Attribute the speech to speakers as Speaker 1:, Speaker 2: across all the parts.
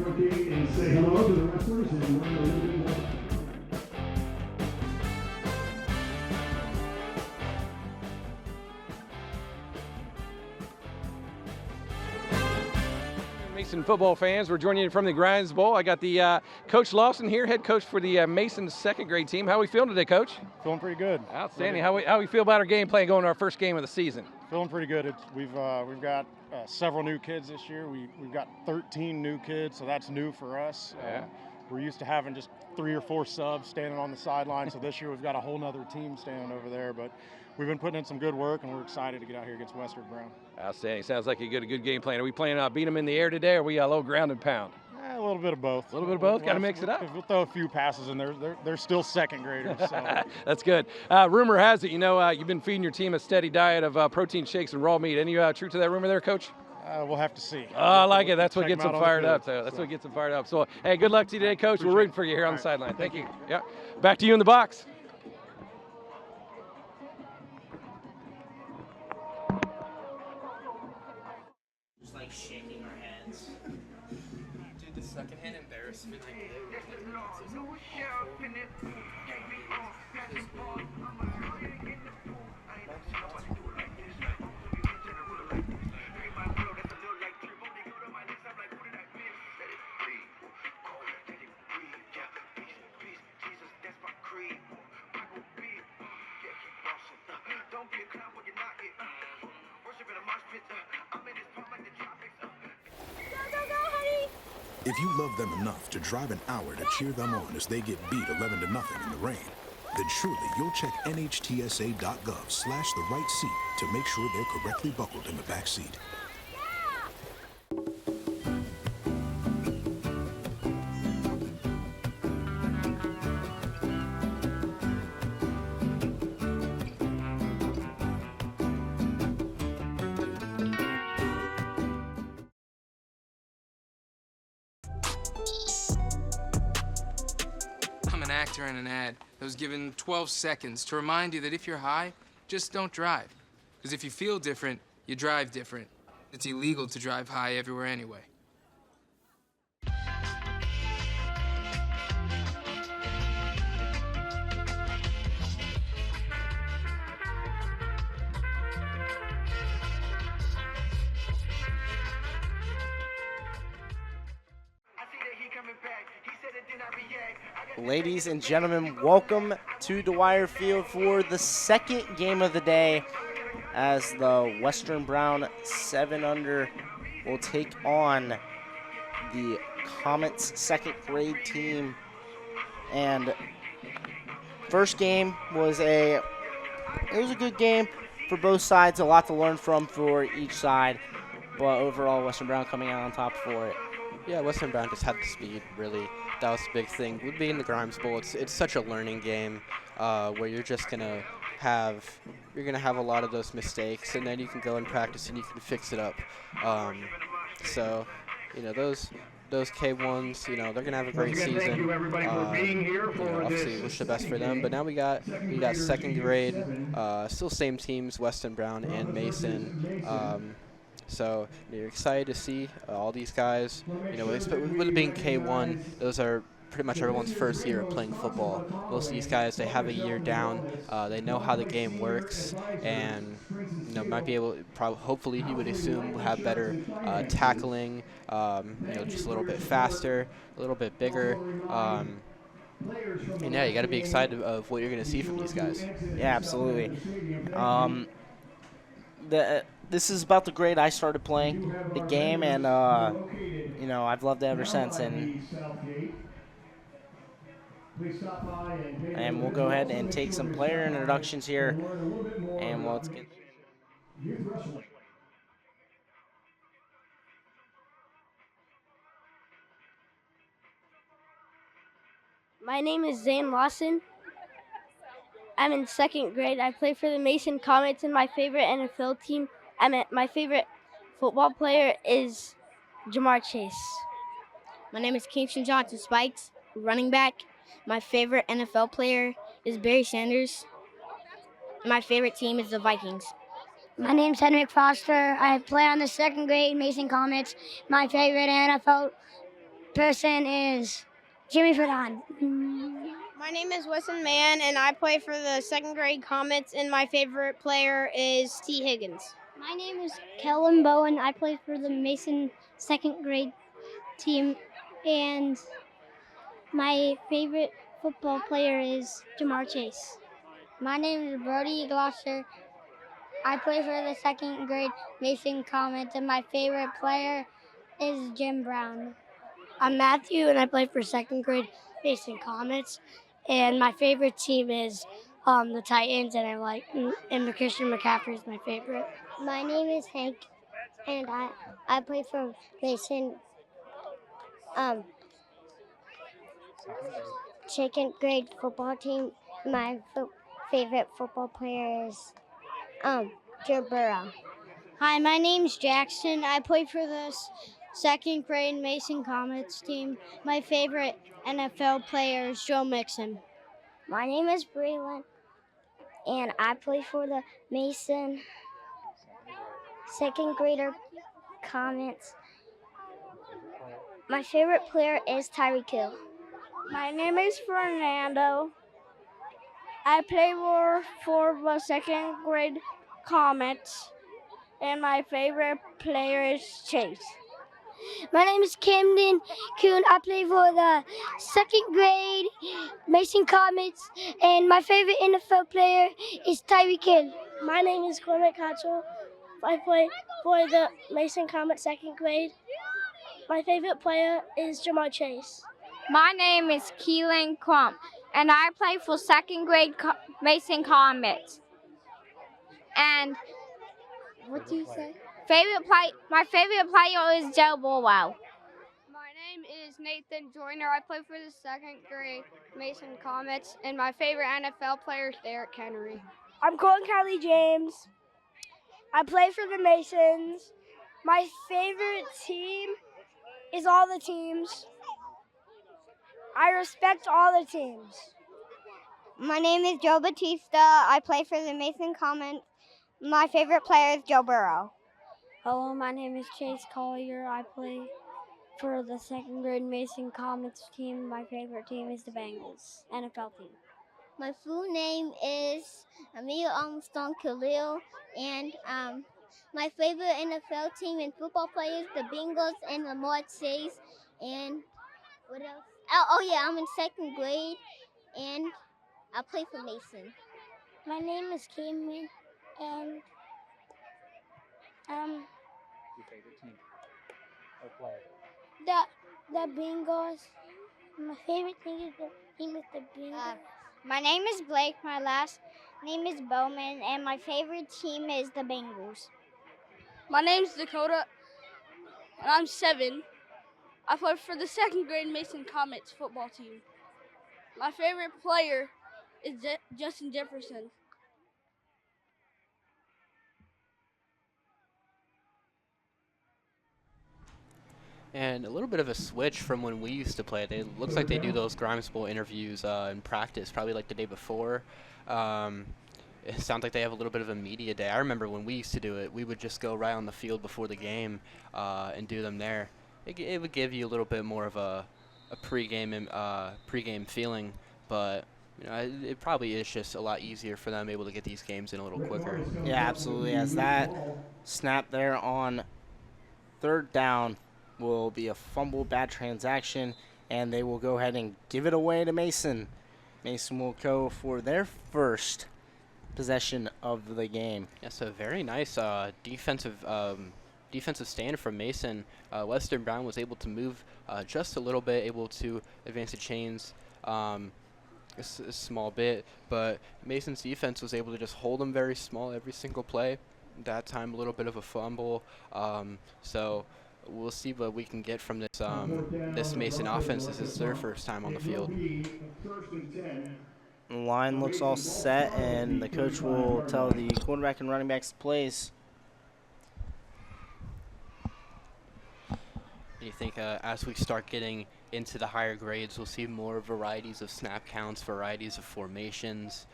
Speaker 1: and say hello to the wrestlers and learn a little bit more.
Speaker 2: Mason football fans, we're joining you from the Grinds Bowl. I got the Coach Lawson here, head coach for the Mason second grade team. How are we feeling today, Coach?
Speaker 3: Feeling pretty good.
Speaker 2: Outstanding. How we feel about our game plan going to our first game of the season?
Speaker 3: Feeling pretty good. We've got several new kids this year. We've got 13 new kids, so that's new for us.
Speaker 2: Yeah.
Speaker 3: We're used to having just 3 or 4 subs standing on the sideline, so this year we've got a whole nother team standing over there. But we've been putting in some good work, and we're excited to get out here against Western Brown.
Speaker 2: Outstanding. Sounds like you got a good game plan. Are we playing beat them in the air today, or are we a low ground and pound?
Speaker 3: A little bit of both.
Speaker 2: A little bit of both? Got to mix it up.
Speaker 3: We'll throw a few passes in there. They're still second graders. So.
Speaker 2: That's good. Rumor has it, you've been feeding your team a steady diet of protein shakes and raw meat. Any truth to that rumor there, Coach?
Speaker 3: We'll have to see.
Speaker 2: Oh, I like it. That's what gets them fired up.
Speaker 3: So
Speaker 2: That's what gets them fired up. So, hey, good luck to you today, Coach. We're rooting for you here on the sideline. Thank you. Yeah. Back to you in the box.
Speaker 4: Just like shaking our heads. Dude, the secondhand embarrassment I get.
Speaker 5: If you love them enough to drive an hour to cheer them on as they get beat 11-0 in the rain, then surely you'll check NHTSA.gov/the-right seat to make sure they're correctly buckled in the back seat.
Speaker 4: I'm an actor in an ad that was given 12 seconds to remind you that if you're high, just don't drive. Because if you feel different, you drive different. It's illegal to drive high everywhere anyway.
Speaker 6: Ladies and gentlemen, welcome to Dwyer Field for the second game of the day as the Western Brown 7-under will take on the Comets second grade team. And first game was a good game for both sides, a lot to learn from for each side, but overall Western Brown coming out on top for it.
Speaker 7: Yeah, Western Brown just had the speed, really. That was the big thing. With being the Grimes Bowl, it's such a learning game where you're just gonna have a lot of those mistakes, and then you can go and practice and you can fix it up. So, those K1s, they're gonna have a great season.
Speaker 1: Thank you everybody for being here for
Speaker 7: obviously wish the best for them. But now we got second grade, still same teams, Western Brown and Mason. So you're excited to see all these guys. With it being K1, those are pretty much everyone's first year of playing football. Most of these guys, they have a year down. They know how the game works, and might be able. Hopefully, you would assume will have better tackling. Just a little bit faster, a little bit bigger. And yeah, you got to be excited of what you're going to see from these guys.
Speaker 6: Yeah, absolutely. This is about the grade I started playing the game, and I've loved it ever since. And we'll go ahead and take some player introductions here, and let's get.
Speaker 8: My name is Zane Lawson. I'm in second grade. I play for the Mason Comets, and my favorite NFL team. My favorite football player is Jamar Chase.
Speaker 9: My name is Kingston Johnson Spikes, running back. My favorite NFL player is Barry Sanders. My favorite team is the Vikings.
Speaker 10: My name's Henrik Foster. I play on the second grade Mason Comets. My favorite NFL person is Jimmy Ferdinand.
Speaker 11: My name is Wesson Mann, and I play for the second grade Comets, and my favorite player is T. Higgins.
Speaker 10: My name is Kellen Bowen. I play for the Mason second grade team, and my favorite football player is Jamar Chase. My name is Brody Glosser. I play for the second grade Mason Comets, and my favorite player is Jim Brown. I'm Matthew, and I play for second grade Mason Comets, and my favorite team is the Titans, and and Christian McCaffrey is my favorite.
Speaker 12: My name is Hank, and I play for Mason second grade football team. My favorite football player is Joe Burrow.
Speaker 8: Hi, my name's Jackson. I play for the second grade Mason Comets team. My favorite NFL player is Joe Mixon.
Speaker 12: My name is Braylon, and I play for the Mason second grader Comets. My favorite player is Tyreek Hill.
Speaker 8: My name is Fernando. I play for the second grade Comets, and my favorite player is Chase.
Speaker 10: My name is Camden Kuhn. I play for the second grade Mason Comets, and my favorite NFL player is Tyreek Hill.
Speaker 8: My name is Cormac Cottrell. I play for the Mason Comets second grade. My favorite player is Jamar Chase.
Speaker 13: My name is Keelan Crump, and I play for second grade Mason Comets. And what do you say? My favorite player is Joe Burrow.
Speaker 14: My name is Nathan Joyner. I play for the second grade Mason Comets, and my favorite NFL player is Derrick Henry.
Speaker 8: I'm Colin Kylie James. I play for the Masons. My favorite team is all the teams. I respect all the teams.
Speaker 12: My name is Joe Batista. I play for the Mason Comets. My favorite player is Joe Burrow.
Speaker 8: Hello, my name is Chase Collier. I play for the second grade Mason Comets team. My favorite team is the Bengals NFL team.
Speaker 12: My full name is Amelia Armstrong Khalil, and my favorite NFL team and football players, the Bengals and Lamar Chase. And what else? Oh yeah, I'm in second grade, and I play for Mason.
Speaker 10: My name is Cameron, and
Speaker 15: your favorite team or player?
Speaker 10: the Bengals. My favorite team is the Bengals.
Speaker 12: My name is Blake. My last name is Bowman, and my favorite team is the Bengals.
Speaker 16: My name's Dakota, and I'm 7. I play for the second grade Mason Comets football team. My favorite player is Justin Jefferson.
Speaker 7: And a little bit of a switch from when we used to play. It looks like they do those Grimes Bowl interviews in practice, probably like the day before. It sounds like they have a little bit of a media day. I remember when we used to do it, we would just go right on the field before the game and do them there. It would give you a little bit more of a pregame feeling, but it probably is just a lot easier for them able to get these games in a little quicker.
Speaker 6: Yeah, absolutely. As that snap there on third down will be a fumble, bad transaction, and they will go ahead and give it away to Mason. Mason will go for their first possession of the game.
Speaker 7: Yes, a very nice defensive stand from Mason. Western Brown was able to move just a little bit, able to advance the chains a small bit, but Mason's defense was able to just hold them very small every single play. That time a little bit of a fumble, so we'll see what we can get from this this Mason offense. This is their first time on the field.
Speaker 6: The line looks all set, and the coach will tell the quarterback and running backs plays.
Speaker 7: Do you think as we start getting into the higher grades, we'll see more varieties of snap counts, varieties of formations?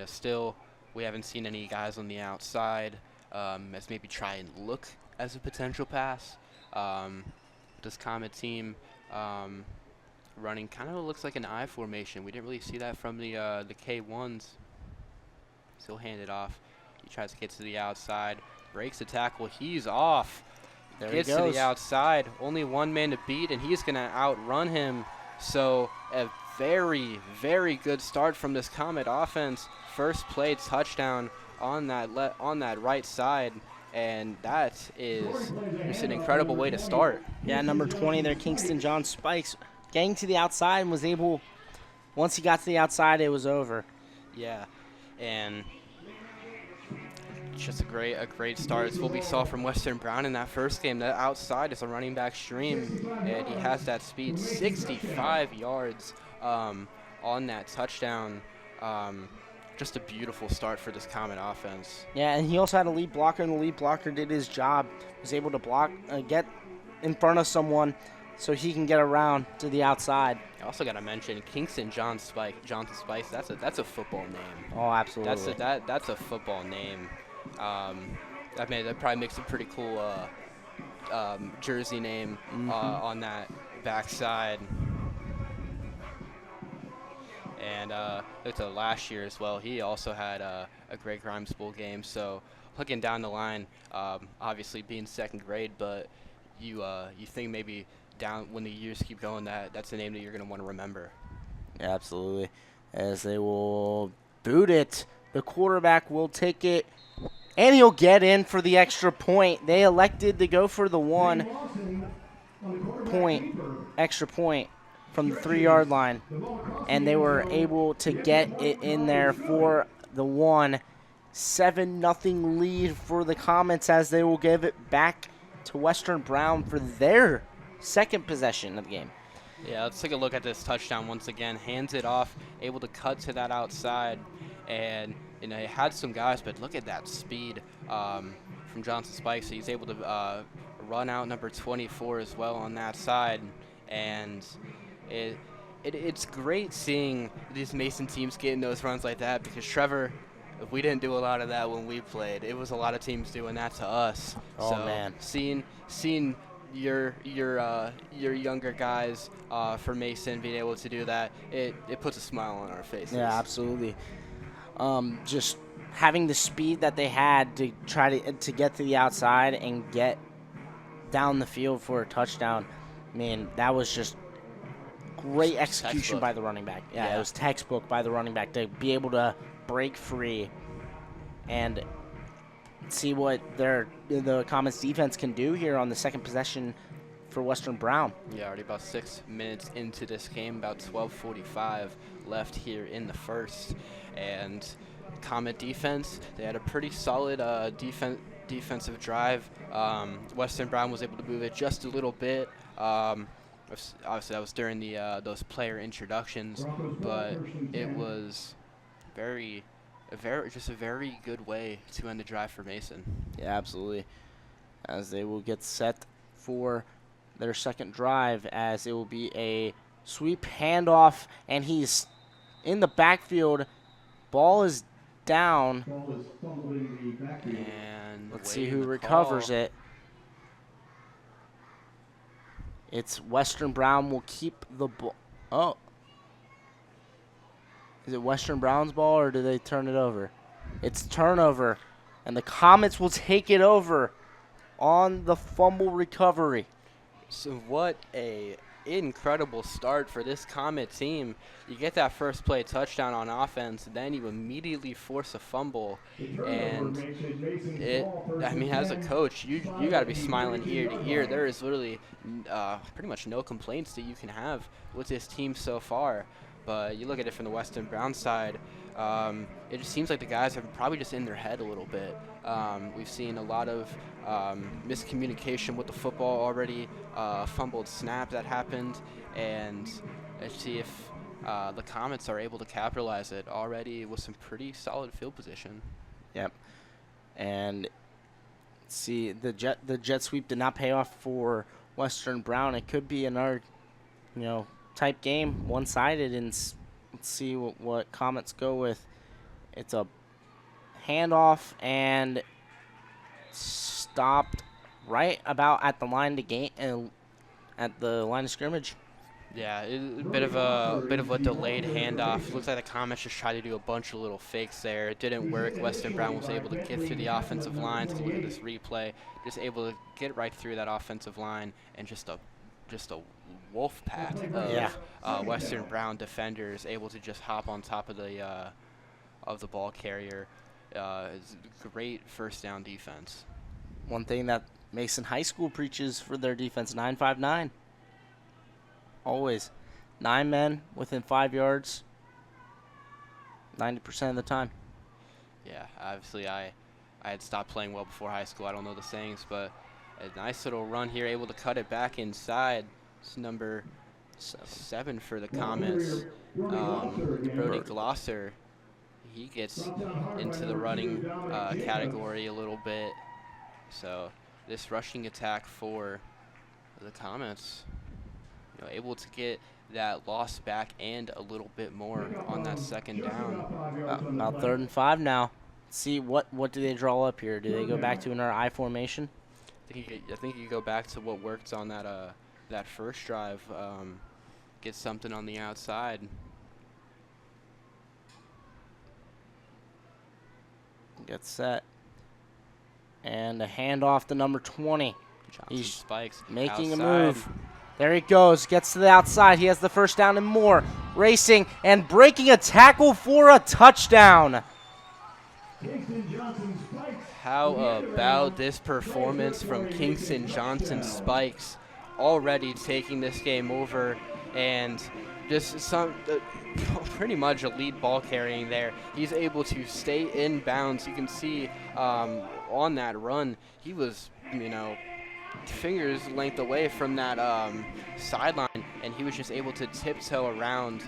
Speaker 7: Still, we haven't seen any guys on the outside as maybe try and look as a potential pass. this Comet team running kind of looks like an I formation. We didn't really see that from the K1s. Still hand it off. He tries to get to the outside, breaks the tackle. He's off.
Speaker 6: There
Speaker 7: Gets
Speaker 6: he goes.
Speaker 7: to the outside. Only one man to beat, and he's going to outrun him. So a very, very good start from this Comet offense. First play touchdown on that right side, and that is just an incredible way to start.
Speaker 6: Yeah, number 20 there, Kingston John Spikes, getting to the outside and was able, once he got to the outside, it was over.
Speaker 7: Yeah, and just a great start. It's what we saw from Western Brown in that first game. That outside is a running back stream, and he has that speed, 65 yards on that touchdown. Just a beautiful start for this Comet offense.
Speaker 6: Yeah, and he also had a lead blocker, and the lead blocker did his job. Was able to block, get in front of someone so he can get around to the outside.
Speaker 7: I also got to mention Kingston Johnson Spikes. That's a football name.
Speaker 6: Oh, absolutely.
Speaker 7: That's a football name. That probably makes a pretty cool jersey name on that backside. And looked at last year as well. He also had a great Grimes Bowl game. So looking down the line, obviously being second grade, but you think maybe down when the years keep going, that's a name that you're going to want to remember.
Speaker 6: Yeah, absolutely. As they will boot it, the quarterback will take it, and he'll get in for the extra point. They elected to go for the 1 point, extra point from the 3-yard line, and they were able to get it in there for the 1. 7-0 lead for the Comets as they will give it back to Western Brown for their second possession of the game.
Speaker 7: Yeah, let's take a look at this touchdown once again. Hands it off, able to cut to that outside, and he had some guys, but look at that speed from Johnson Spikes. He's able to run out number 24 as well on that side, and it's great seeing these Mason teams getting those runs like that, because Trevor, we didn't do a lot of that when we played. It was a lot of teams doing that to us.
Speaker 6: Oh,
Speaker 7: so
Speaker 6: man.
Speaker 7: Seeing your younger guys for Mason being able to do that, it puts a smile on our faces.
Speaker 6: Yeah, absolutely. Just having the speed that they had to try to get to the outside and get down the field for a touchdown, man, that was just great execution
Speaker 7: textbook
Speaker 6: by the running back. Yeah, it was textbook by the running back to be able to break free and see what the Comets defense can do here on the second possession for Western Brown.
Speaker 7: Yeah, already about 6 minutes into this game, about 12:45 left here in the first, and Comet defense, they had a pretty solid defensive drive. Western Brown was able to move it just a little bit. Obviously, that was during those player introductions, but it was just a very good way to end the drive for Mason.
Speaker 6: Yeah, absolutely. As they will get set for their second drive, as it will be a sweep handoff, and he's in the backfield. Ball is down.
Speaker 7: And
Speaker 6: let's see who recovers it. It's Western Brown will keep the ball. Oh. Is it Western Brown's ball, or do they turn it over? It's turnover, and the Comets will take it over on the fumble recovery.
Speaker 7: So what a incredible start for this Comet team. You get that first play touchdown on offense, then you immediately force a fumble, and as a coach, you got to be smiling ear to ear. There is literally pretty much no complaints that you can have with this team so far. But you look at it from the Western Brown side, it just seems like the guys are probably just in their head a little bit. We've seen a lot of miscommunication with the football already, fumbled snap that happened, and let's see if the Comets are able to capitalize it already with some pretty solid field position.
Speaker 6: Yep. And see, the jet sweep did not pay off for Western Brown. It could be another, type game, one-sided, and let's see what Comets go with. It's a handoff and stopped right about at the line to gain, at the line of scrimmage.
Speaker 7: Yeah, a bit of a delayed handoff. Looks like the Comets just tried to do a bunch of little fakes there. It didn't work. Weston Brown was able to get through the offensive line. Take a look at this replay. Just able to get right through that offensive line, and just a wolf pack of Western Brown defenders able to just hop on top of the ball carrier. It's great first down defense.
Speaker 6: One thing that Mason High School preaches for their defense: 9-5-9. Always 9 men within 5 yards 90% of the time.
Speaker 7: Yeah, obviously I had stopped playing well before high school. I don't know the sayings, but a nice little run here, able to cut it back inside. It's number 7 for the Comets. Brody Glosser, he gets into the running category a little bit. So this rushing attack for the Comets, able to get that loss back and a little bit more on that second down.
Speaker 6: About 3rd and 5 now. See, what do they draw up here? Do they go back to another I formation?
Speaker 7: I think you go back to what worked on that first drive. Get something on the outside.
Speaker 6: Get set. And a handoff to number 20.
Speaker 7: He's spikes
Speaker 6: making
Speaker 7: outside.
Speaker 6: A move. There he goes. Gets to the outside. He has the first down and more. Racing and breaking a tackle for a touchdown.
Speaker 7: How about this performance from Kingston Johnson Spikes, already taking this game over, and just pretty much a lead ball carrying there. He's able to stay in bounds. You can see on that run, he was, fingers length away from that sideline, and he was just able to tiptoe around.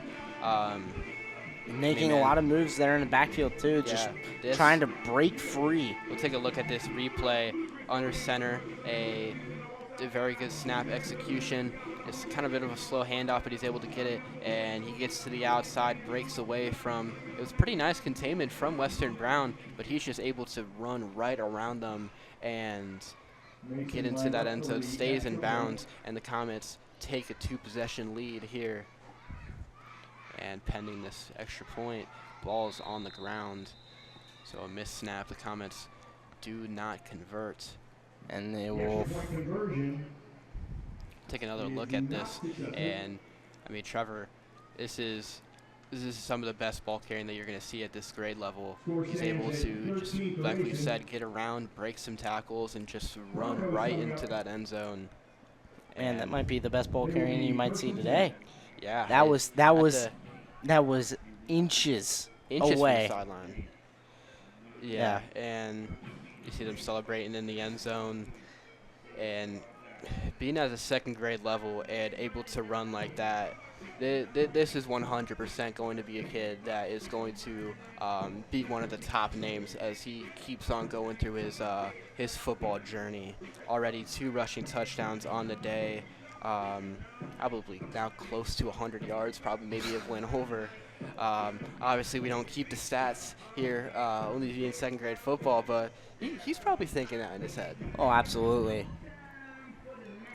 Speaker 6: Making a lot of moves there in the backfield too, just trying to break free.
Speaker 7: We'll take a look at this replay. Under center, a very good snap execution. It's kind of a bit of a slow handoff, but he's able to get it, and he gets to the outside, breaks away from. It was pretty nice containment from Western Brown, but he's just able to run right around them and get into that end zone, stays in bounds, and the Comets take a 2-possession lead here. And pending this extra point, ball's on the ground. So a missed snap. The Comets do not convert.
Speaker 6: And they will
Speaker 7: take another look at this. And Trevor, this is some of the best ball carrying that you're going to see at this grade level. He's able to just, like we said, get around, break some tackles, and just run right into that end zone.
Speaker 6: And that might be the best ball carrying you might see today.
Speaker 7: Yeah.
Speaker 6: That was inches away.
Speaker 7: From the sideline. Yeah, and you see them celebrating in the end zone. And being at the second grade level and able to run like that, this is 100% going to be a kid that is going to be one of the top names as he keeps on going through his football journey. Already 2 rushing touchdowns on the day. Probably now close to 100 yards, probably maybe it went over. Obviously, we don't keep the stats here, only being second grade football, but he's probably thinking that in his head.
Speaker 6: Oh, absolutely.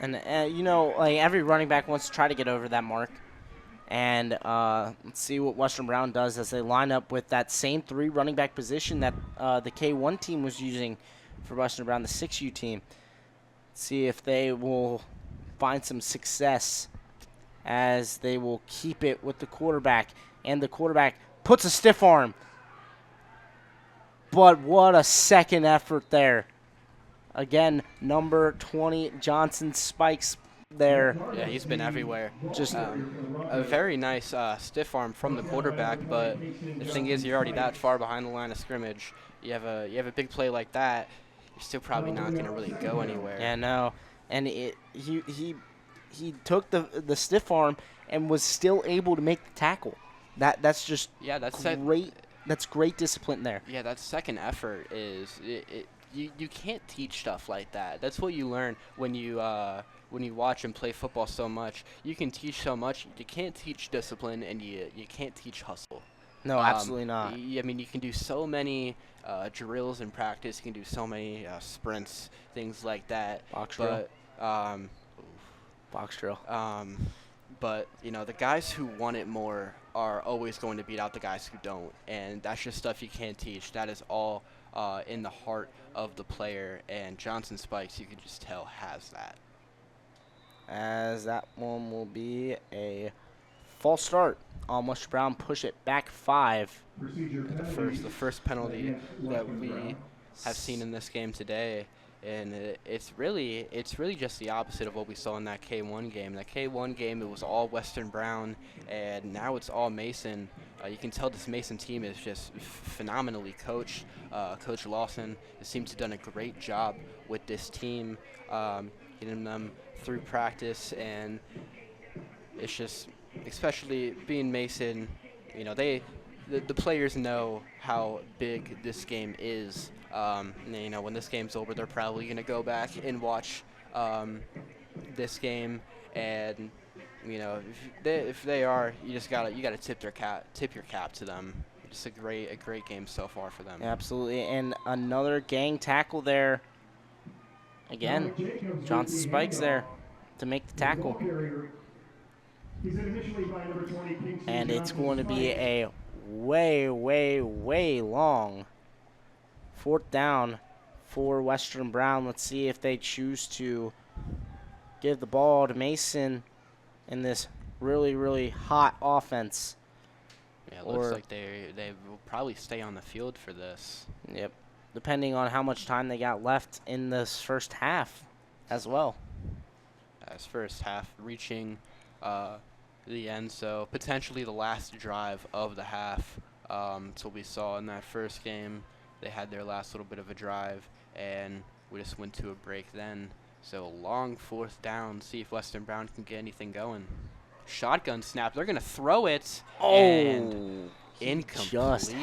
Speaker 6: And, like every running back wants to try to get over that mark. And let's see what Western Brown does as they line up with that same 3 running back position that the K1 team was using for Western Brown, the 6U team. See if they will find some success as they will keep it with the quarterback. And the quarterback puts a stiff arm. But what a second effort there. Again, number 20, Johnson Spikes there.
Speaker 7: Yeah, he's been everywhere. Just a very nice stiff arm from the quarterback, but the thing is, you're already that far behind the line of scrimmage. You have a big play like that, you're still probably not going to really go anywhere.
Speaker 6: Yeah, no. And he took the stiff arm and was still able to make the tackle. That's just great. That's great discipline there.
Speaker 7: Yeah, that second effort is you can't teach stuff like that. That's what you learn when you watch and play football so much. You can teach so much. You can't teach discipline, and you can't teach hustle.
Speaker 6: No, absolutely not.
Speaker 7: You can do so many drills in practice. You can do so many sprints, things like that.
Speaker 6: Box drill.
Speaker 7: But
Speaker 6: Box drill.
Speaker 7: But, you know, the guys who want it more are always going to beat out the guys who don't. And that's just stuff you can't teach. That is all in the heart of the player. And Johnson Spikes, you can just tell, has that.
Speaker 6: As that one will be a false start. Western Brown push it back 5.
Speaker 7: The first penalty that we have seen in this game today. And it's really just the opposite of what we saw in that K1 game. That K1 game, it was all Western Brown, and now it's all Mason. You can tell this Mason team is just phenomenally coached. Coach Lawson seems to have done a great job with this team, getting them through practice, and it's just, especially being Mason, you know, the players know how big this game is. You know, when this game's over, they're probably going to go back and watch this game, and you know, if they are, you gotta tip your cap to them. Just a great game so far for them.
Speaker 6: Absolutely, and another gang tackle there. Again, Johnson Spikes there to make the tackle, and it's going to be a way long 4th down for Western Brown. Let's see if they choose to give the ball to Mason in this really hot offense.
Speaker 7: Yeah, it looks like they will probably stay on the field for this.
Speaker 6: Yep, depending on how much time they got left in this first half as well.
Speaker 7: As first half reaching the end, so potentially the last drive of the half. That's what we saw in that first game. They had their last little bit of a drive, and we just went to a break then. So long 4th down, see if Western Brown can get anything going. Shotgun snap, they're going to throw it, and incomplete.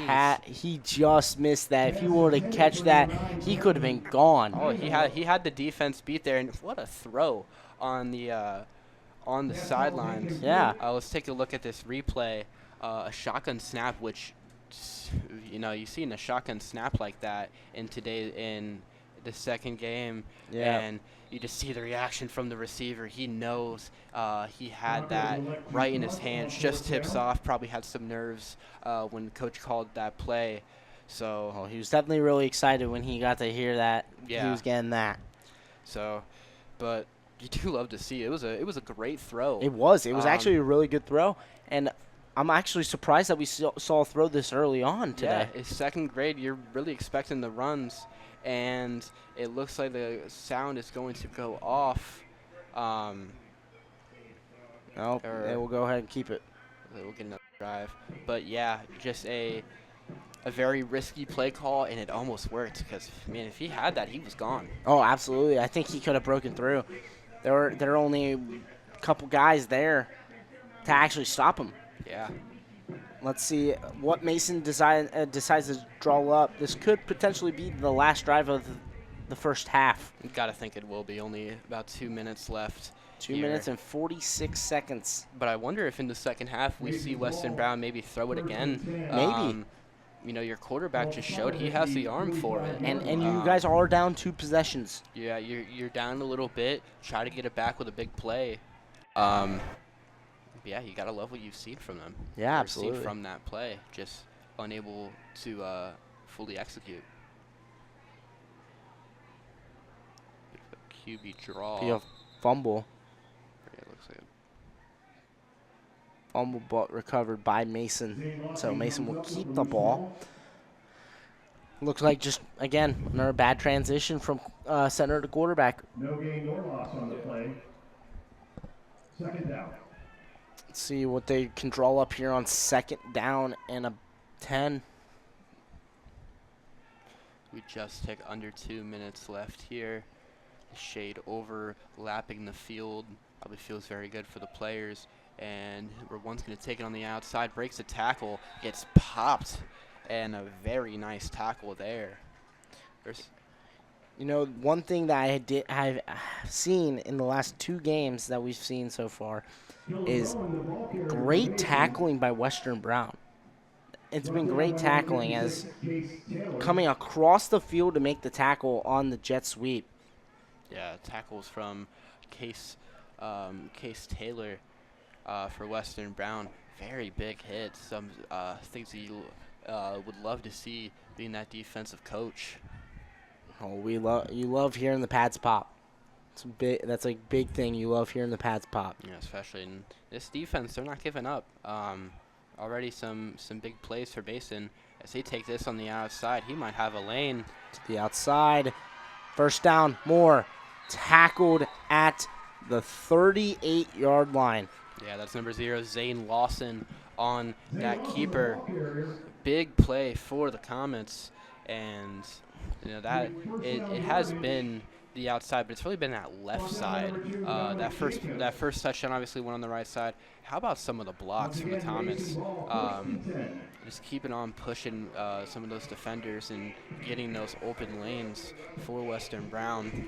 Speaker 6: He just missed that. If he were to catch that, he could have been gone.
Speaker 7: Oh, he had the defense beat there, and what a throw on the sidelines.
Speaker 6: Yeah.
Speaker 7: Let's take a look at this replay. A shotgun snap, which, you know, you've seen a shotgun snap like that in the second game, and you just see the reaction from the receiver. He knows he had that right in his hands, just tips off, probably had some nerves when coach called that play. So
Speaker 6: he was definitely really excited when he got to hear that.
Speaker 7: Yeah.
Speaker 6: He was getting that.
Speaker 7: So, but you do love to see it. It was a great throw.
Speaker 6: It was actually a really good throw, and I'm actually surprised that we saw a throw this early on today.
Speaker 7: Yeah, it's 2nd grade. You're really expecting the runs, and it looks like the sound is going to go off.
Speaker 6: No, they will go ahead and keep it.
Speaker 7: They will get another drive. But yeah, just a very risky play call, and it almost worked because, man, if he had that, he was gone.
Speaker 6: Oh, absolutely. I think he could have broken through. There were only a couple guys there to actually stop him.
Speaker 7: Yeah.
Speaker 6: Let's see what Mason decides to draw up. This could potentially be the last drive of the first half.
Speaker 7: You got to think it will be. Only about 2 minutes left.
Speaker 6: 2 minutes and 46 seconds.
Speaker 7: But I wonder if in the second half we see Western Brown maybe throw it again.
Speaker 6: Maybe.
Speaker 7: You know, your quarterback just showed he has the arm for it.
Speaker 6: And you guys are down 2 possessions.
Speaker 7: Yeah, you're down a little bit. Try to get it back with a big play. Yeah, you gotta love what you've seen from them.
Speaker 6: Yeah, absolutely.
Speaker 7: Seen from that play, just unable to fully execute. QB draw.
Speaker 6: Be a fumble.
Speaker 7: Yeah, it looks like a
Speaker 6: fumble, but recovered by Mason. So Mason will keep the ball. Looks like just, again, another bad transition from center to quarterback.
Speaker 1: No gain nor loss on the play. 2nd down.
Speaker 6: Let's see what they can draw up here on 2nd down and a 10.
Speaker 7: We just take under 2 minutes left here. The shade overlapping the field probably feels very good for the players. And one's going to take it on the outside, breaks a tackle, gets popped, and a very nice tackle there.
Speaker 6: You know, one thing that I've seen in the last 2 games that we've seen so far is great tackling by Western Brown. It's been great tackling as coming across the field to make the tackle on the jet sweep.
Speaker 7: Yeah, tackles from Case Case Taylor for Western Brown. Very big hit. Some things you would love to see being that defensive coach.
Speaker 6: Oh, you love hearing the pads pop. It's big. That's a big thing. You love hearing the pads pop.
Speaker 7: Yeah, especially in this defense, they're not giving up. Already some big plays for Mason as they take this on the outside. He might have a lane
Speaker 6: to the outside. First down. Moore tackled at the 38-yard line.
Speaker 7: Yeah, that's number 0, Zane Lawson on that keeper. Big play for the Comets, and that it has been the outside, but it's really been that left side. That first touchdown obviously went on the right side. How about some of the blocks from the Comets? Just keeping on pushing some of those defenders and getting those open lanes for Western Brown.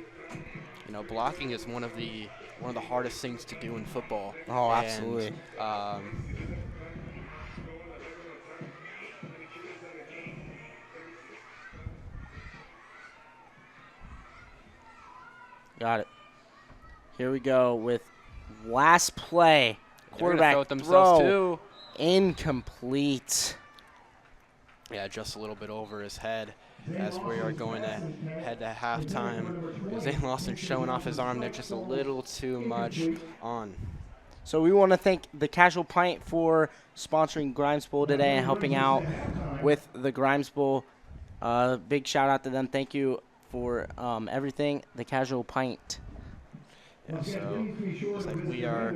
Speaker 7: Blocking is one of the hardest things to do in football.
Speaker 6: Oh, absolutely. Got it. Here we go with last play. Quarterback throw incomplete.
Speaker 7: Yeah, just a little bit over his head as we are going to head to halftime. Zane Lawson showing off his arm there just a little too much on.
Speaker 6: So we want to thank the Casual Pint for sponsoring Grimes Bowl today and helping out with the Grimes Bowl. Big shout out to them. Thank you for everything, the Casual Pint.
Speaker 7: Yeah, so looks like we are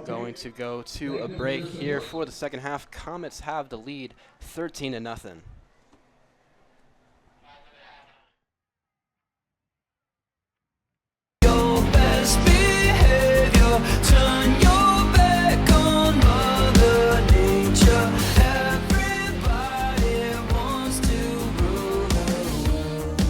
Speaker 7: going to go to a break here for the second half. Comets have the lead 13-0.
Speaker 17: Your best behavior, turn your back on Mother Nature. Everybody wants to rule the world.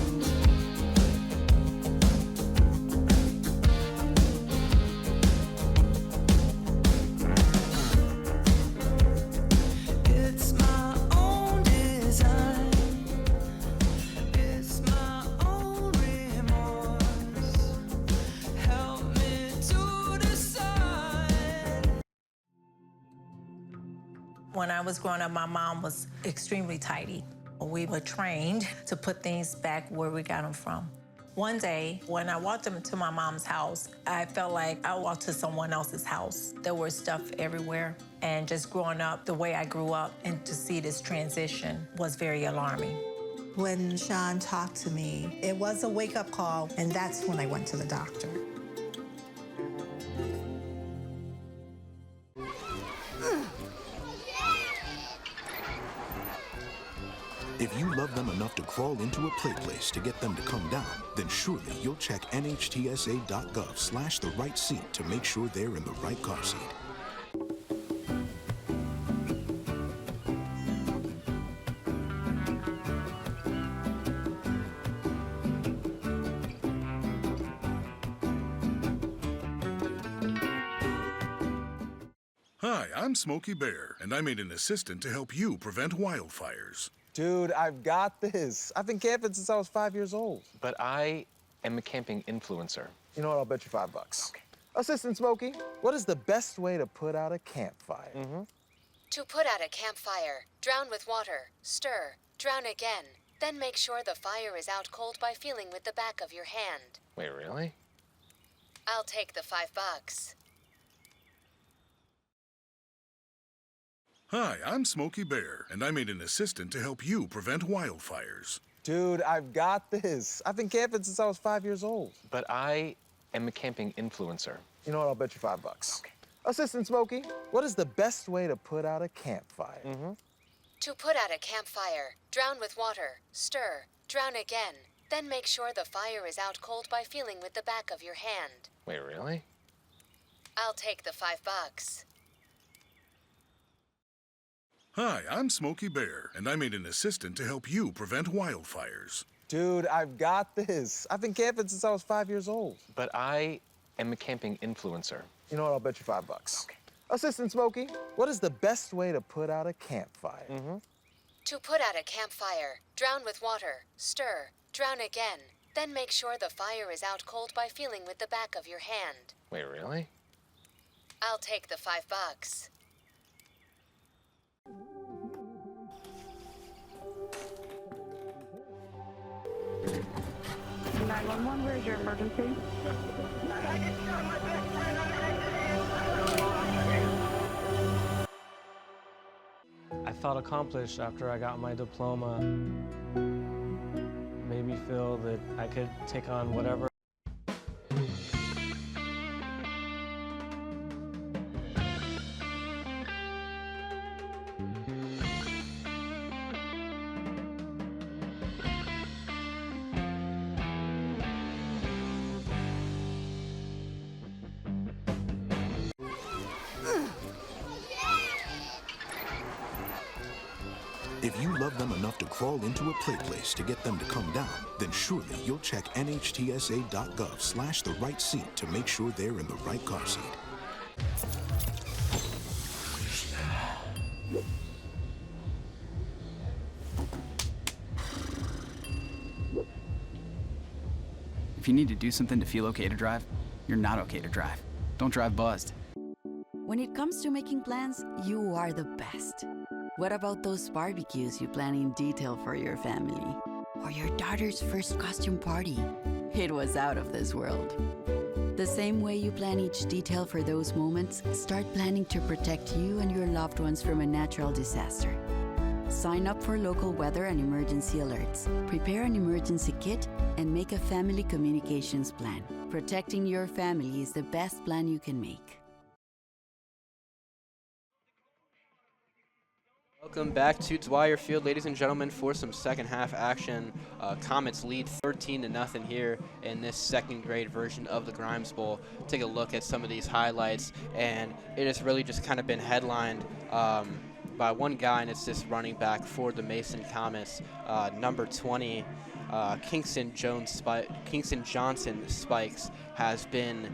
Speaker 17: It's my own design. It's my own remorse. Help me to decide.
Speaker 18: When I was growing up, my mom was extremely tidy. We were trained to put things back where we got them from. One day, when I walked into my mom's house, I felt like I walked to someone else's house. There was stuff everywhere. And just growing up the way I grew up and to see this transition was very alarming.
Speaker 19: When Sean talked to me, it was a wake-up call, and that's when I went to the doctor.
Speaker 5: If you love them enough to crawl into a play place to get them to come down, then surely you'll check nhtsa.gov/the right seat to make sure they're in the right car seat.
Speaker 20: Hi, I'm Smokey Bear, and I made an assistant to help you prevent wildfires.
Speaker 21: Dude, I've got this. I've been camping since I was 5 years old.
Speaker 22: But I am a camping influencer.
Speaker 21: You know what? I'll bet you $5. Okay. Assistant Smokey, what is the best way to put out a campfire?
Speaker 23: To put out a campfire, drown with water, stir, drown again. Then make sure the fire is out cold by feeling with the back of your hand.
Speaker 22: Wait, really?
Speaker 23: I'll take the $5.
Speaker 20: Hi, I'm Smokey Bear, and I made an assistant to help you prevent wildfires.
Speaker 21: Dude, I've got this. I've been camping since I was 5 years old.
Speaker 22: But I am a camping influencer.
Speaker 21: You know what? I'll bet you $5. Okay. Assistant Smokey, what is the best way to put out a campfire?
Speaker 23: To put out a campfire, drown with water, stir, drown again. Then make sure the fire is out cold by feeling with the back of your hand.
Speaker 22: Wait, really?
Speaker 23: I'll take the $5.
Speaker 20: Hi, I'm Smokey Bear, and I made an assistant to help you prevent wildfires.
Speaker 21: Dude, I've got this. I've been camping since I was 5 years old.
Speaker 22: But I am a camping influencer.
Speaker 21: You know what? I'll bet you $5. Okay. Assistant Smokey, what is the best way to put out a campfire?
Speaker 23: To put out a campfire, drown with water, stir, drown again. Then make sure the fire is out cold by feeling with the back of your hand.
Speaker 22: Wait, really?
Speaker 23: I'll take the $5.
Speaker 2: 911, where's your emergency?
Speaker 3: I felt accomplished after I got my diploma. Made me feel that I could take on whatever.
Speaker 5: If you love them enough to crawl into a play place to get them to come down, then surely you'll check nhtsa.gov/the right seat to make sure they're in the right car seat.
Speaker 4: If you need to do something to feel okay to drive, you're not okay to drive. Don't drive buzzed.
Speaker 24: When it comes to making plans, you are the best. What about those barbecues you plan in detail for your family? Or your daughter's first costume party? It was out of this world. The same way you plan each detail for those moments, start planning to protect you and your loved ones from a natural disaster. Sign up for local weather and emergency alerts. Prepare an emergency kit and make a family communications plan. Protecting your family is the best plan you can make.
Speaker 7: Welcome back to Dwyer Field, ladies and gentlemen, for some second half action. Comets lead 13-0 here in this second grade version of the Grimes Bowl. Take a look at some of these highlights, and it has really just kind of been headlined by one guy, and it's this running back for the Mason Comets, number 20, Kingston Johnson Spikes, has been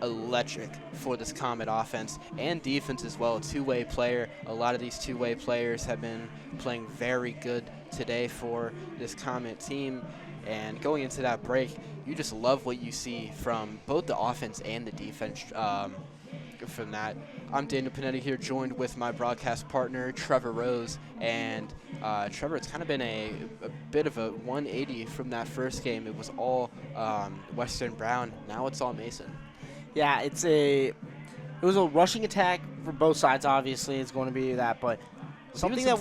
Speaker 7: electric for this Comet offense and defense as well. A two-way player. A lot of these two-way players have been playing very good today for this Comet team. And going into that break, you just love what you see from both the offense and the defense from that. I'm Daniel Panetti here, joined with my broadcast partner, Trevor Rose. And Trevor, it's kind of been a bit of a 180 from that first game. It was all Western Brown. Now it's all Mason.
Speaker 6: Yeah, it was a rushing attack for both sides. Obviously, it's going to be that, but something that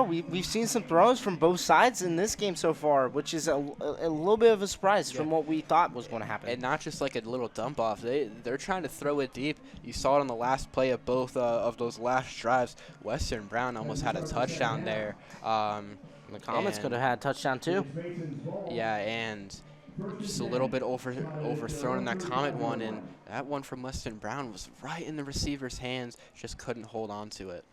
Speaker 6: we've seen some throws from both sides in this game so far, which is a little bit of a surprise from what we thought was going to happen.
Speaker 7: And not just like a little dump off. They're trying to throw it deep. You saw it on the last play of both of those last drives. Western Brown almost had a touchdown there.
Speaker 6: The Comets could have had a touchdown too.
Speaker 7: Yeah, and just a little bit overthrown in that Comet one, and that one from Western Brown was right in the receiver's hands, just couldn't hold on to it.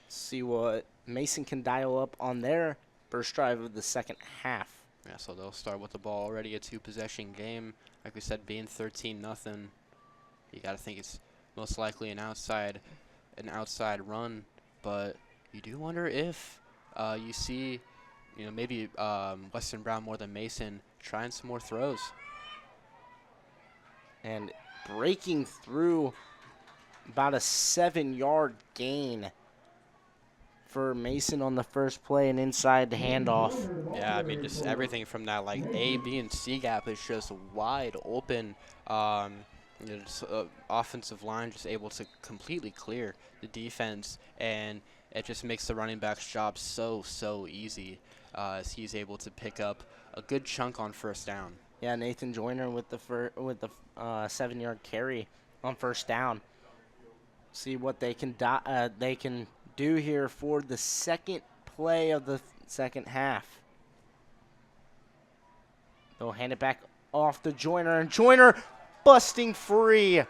Speaker 6: See what Mason can dial up on their first drive of the second half.
Speaker 7: Yeah, so they'll start with the ball already, a two-possession game. Like we said, being 13-0, you got to think it's most likely an outside run, but you do wonder if you see maybe Western Brown more than Mason trying some more throws.
Speaker 6: And breaking through about a 7-yard gain for Mason on the first play, and inside the handoff.
Speaker 7: Yeah, I mean, just everything from that, like, A, B, and C gap is just wide open. Offensive line just able to completely clear the defense, and it just makes the running back's job so easy. As he's able to pick up a good chunk on first down.
Speaker 6: Yeah, Nathan Joyner with the 7-yard carry on first down. See what they can do here for the second play of the second half. They'll hand it back off to Joyner, and Joyner busting free.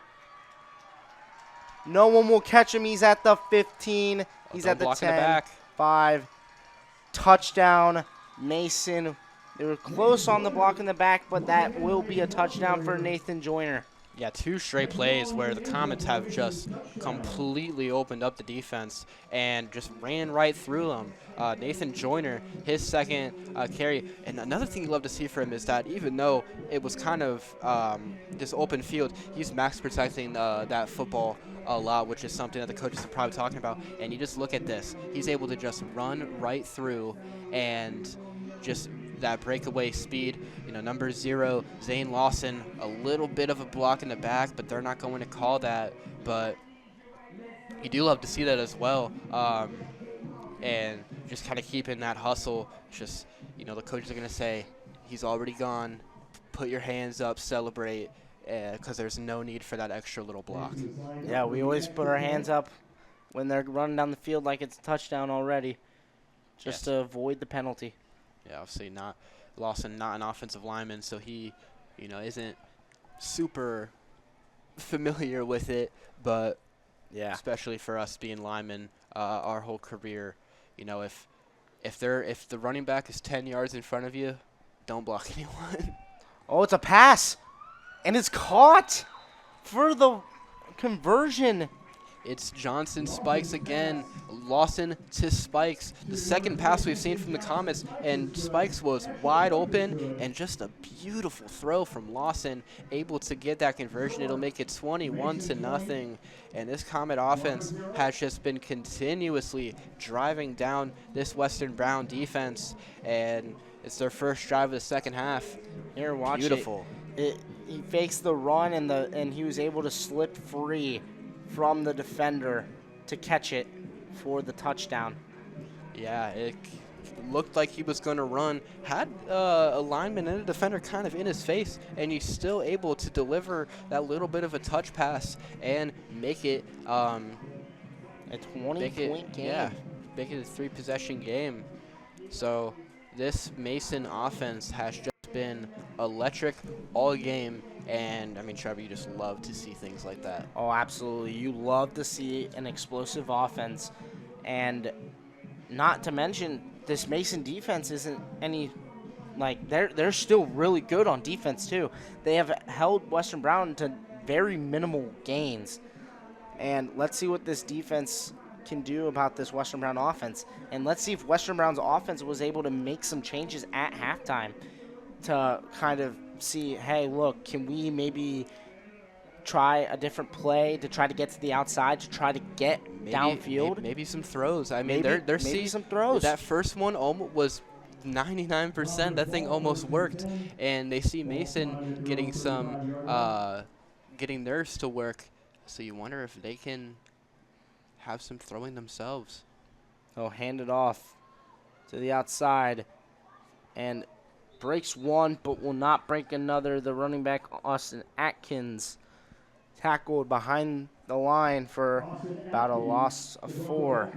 Speaker 6: No one will catch him. He's at the 15. He's at the 10. 5. Touchdown, Mason. They were close on the block in the back, but that will be a touchdown for Nathan Joyner.
Speaker 7: Yeah, 2 straight plays where the Comets have just completely opened up the defense and just ran right through them. Nathan Joyner, his second carry. And another thing you love to see for him is that even though it was kind of this open field, he's max protecting that football a lot, which is something that the coaches are probably talking about. And you just look at this. He's able to just run right through and just that breakaway speed. You know, number 0, Zane Lawson, a little bit of a block in the back, but they're not going to call that. But you do love to see that as well. And just kind of keeping that hustle. Just, you know, the coaches are going to say, he's already gone. Put your hands up, celebrate, because there's no need for that extra little block.
Speaker 6: Yeah, we always put our hands up when they're running down the field like it's a touchdown already, just to avoid the penalty.
Speaker 7: Yeah, obviously Lawson not an offensive lineman, so he, you know, isn't super familiar with it. But
Speaker 6: yeah,
Speaker 7: especially for us being linemen, our whole career, you know, if the running back is 10 yards in front of you, don't block anyone.
Speaker 6: Oh, it's a pass, and it's caught for the conversion.
Speaker 7: It's Johnson Spikes again. Lawson to Spikes. The second pass we've seen from the Comets, and Spikes was wide open, and just a beautiful throw from Lawson, able to get that conversion. It'll make it 21-0, and this Comet offense has just been continuously driving down this Western Brown defense, and it's their first drive of the second half.
Speaker 6: Here, watch
Speaker 7: beautiful.
Speaker 6: He fakes the run, and he was able to slip free from the defender to catch it for the touchdown.
Speaker 7: Yeah, it looked like he was going to run, had a lineman and a defender kind of in his face, and he's still able to deliver that little bit of a touch pass and make it
Speaker 6: a 20-point game.
Speaker 7: Yeah, make it a 3-possession game. So this Mason offense has just been electric all game. And, I mean, Trevor, you just love to see things like that.
Speaker 6: Oh, absolutely. You love to see an explosive offense. And not to mention, this Mason defense isn't any – like, they're still really good on defense, too. They have held Western Brown to very minimal gains. And let's see what this defense can do about this Western Brown offense. And let's see if Western Brown's offense was able to make some changes at halftime to kind of – see, hey, look, can we maybe try a different play to try to get to the outside, to try to get downfield?
Speaker 7: Maybe some throws. I mean, they're
Speaker 6: maybe some throws.
Speaker 7: That first one almost was 99%. That thing almost worked. And they see Mason getting some, getting theirs to work. So you wonder if they can have some throwing themselves.
Speaker 6: Oh, hand it off to the outside. And breaks one, but will not break another. The running back, Austin Atkins, tackled behind the line for about a loss of 4.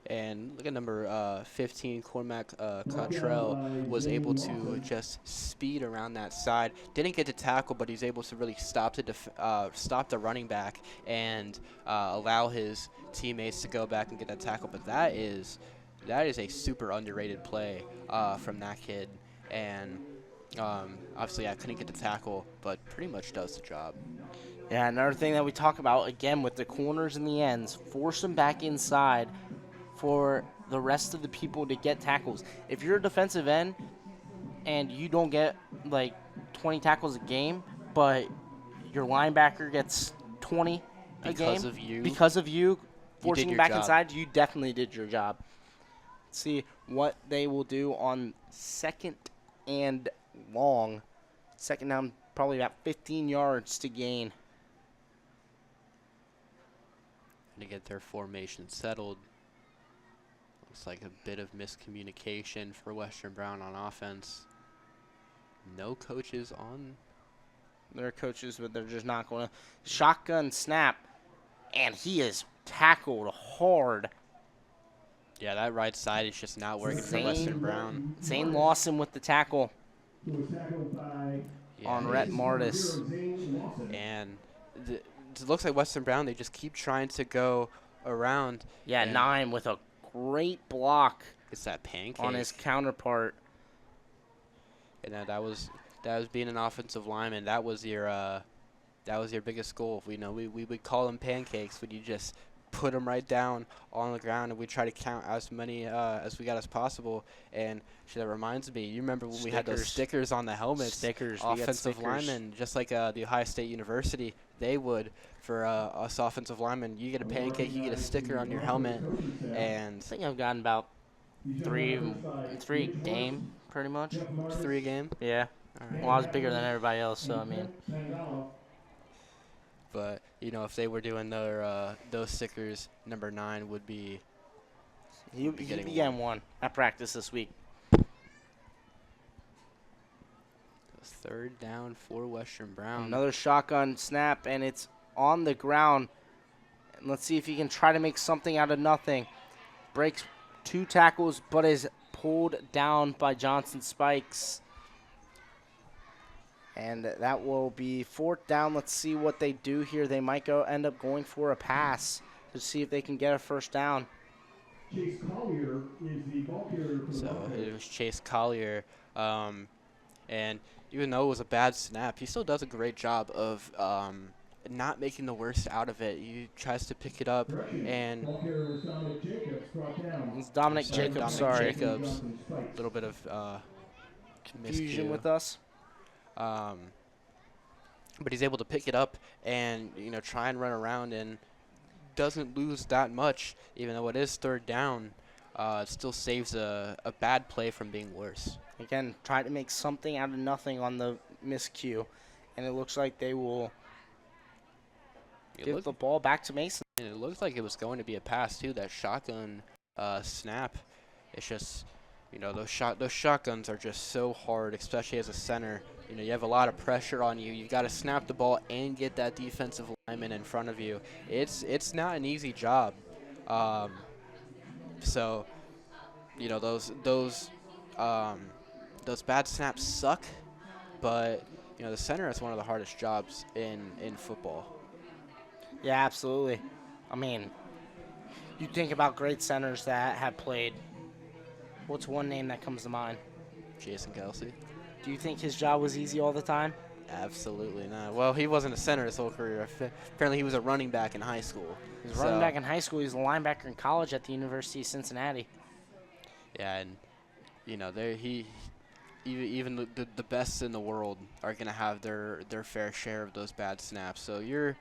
Speaker 7: And look at number 15, Cormac Cottrell, was able to just speed around that side. Didn't get to tackle, but he's able to really stop the running back and allow his teammates to go back and get that tackle. But that is a super underrated play from that kid. And obviously I couldn't get the tackle, but pretty much does the job.
Speaker 6: Yeah, another thing that we talk about, again, with the corners and the ends, force them back inside for the rest of the people to get tackles. If you're a defensive end and you don't get, like, 20 tackles a game, but your linebacker gets 20 a game. Because of you forcing them back inside, you definitely did your job. Let's see what they will do on second and long. Second down, probably about 15 yards to gain.
Speaker 7: To get their formation settled. Looks like a bit of miscommunication for Western Brown on offense. No coaches on.
Speaker 6: There are coaches, but they're just not going to. Shotgun snap, and he is tackled hard.
Speaker 7: Yeah, that right side is just not working for Western Brown.
Speaker 6: Zane Lawson with the tackle on Rhett Martis.
Speaker 7: And it looks like Western Brown, they just keep trying to go around.
Speaker 6: Yeah, 9 with a great block.
Speaker 7: It's that pancake.
Speaker 6: On his counterpart.
Speaker 7: And that was being an offensive lineman. That was your that was your biggest goal. We would call them pancakes when you just put them right down on the ground, and we try to count as many as we got as possible. And that reminds me, you remember when we had those stickers on the helmets?
Speaker 6: Stickers.
Speaker 7: Offensive linemen, just like the Ohio State University, they would for us offensive linemen. You get a pancake, you get a sticker on your helmet, and
Speaker 6: I think I've gotten about three a game, pretty much.
Speaker 7: 3 a game.
Speaker 6: Yeah.
Speaker 7: All right.
Speaker 6: Well, I was bigger than everybody else, so I mean.
Speaker 7: But if they were doing their those stickers, number 9 would be.
Speaker 6: He'd be getting one at practice this week.
Speaker 7: 3rd down for Western Brown.
Speaker 6: Another shotgun snap, and it's on the ground. And let's see if he can try to make something out of nothing. Breaks 2 tackles, but is pulled down by Johnson Spikes. And that will be 4th down. Let's see what they do here. They might end up going for a pass to see if they can get a 1st down.
Speaker 1: Chase Collier is the ball carrier for the
Speaker 7: So
Speaker 1: Buckeyes.
Speaker 7: it was Chase Collier. And even though it was a bad snap, he still does a great job of not making the worst out of it. He tries to pick it up, and
Speaker 1: Ball carrier was Dominic Jacobs, brought down.
Speaker 6: It's Dominic Jacobs, sorry.
Speaker 7: Jacobs. A little bit of
Speaker 6: Confusion
Speaker 7: miscue.
Speaker 6: with us.
Speaker 7: But he's able to pick it up and try and run around, and doesn't lose that much, even though it is 3rd down. It still saves a bad play from being worse.
Speaker 6: Again, trying to make something out of nothing on the miscue, and it looks like they will give the ball back to Mason.
Speaker 7: And it looks like it was going to be a pass too. That shotgun snap. It's just those shotguns are just so hard, especially as a center. You have a lot of pressure on you. You've got to snap the ball and get that defensive lineman in front of you. It's not an easy job. So those bad snaps suck, but the center is one of the hardest jobs in football.
Speaker 6: Yeah, absolutely. I mean, you think about great centers that have played. What's one name that comes to mind?
Speaker 7: Jason Kelsey.
Speaker 6: Do you think his job was easy all the time?
Speaker 7: Absolutely not. Well, he wasn't a center his whole career. Apparently, he was a running back in high school.
Speaker 6: He was running back in high school. He was a linebacker in college at the University of Cincinnati.
Speaker 7: Yeah, and even the best in the world are gonna have their fair share of those bad snaps. So you're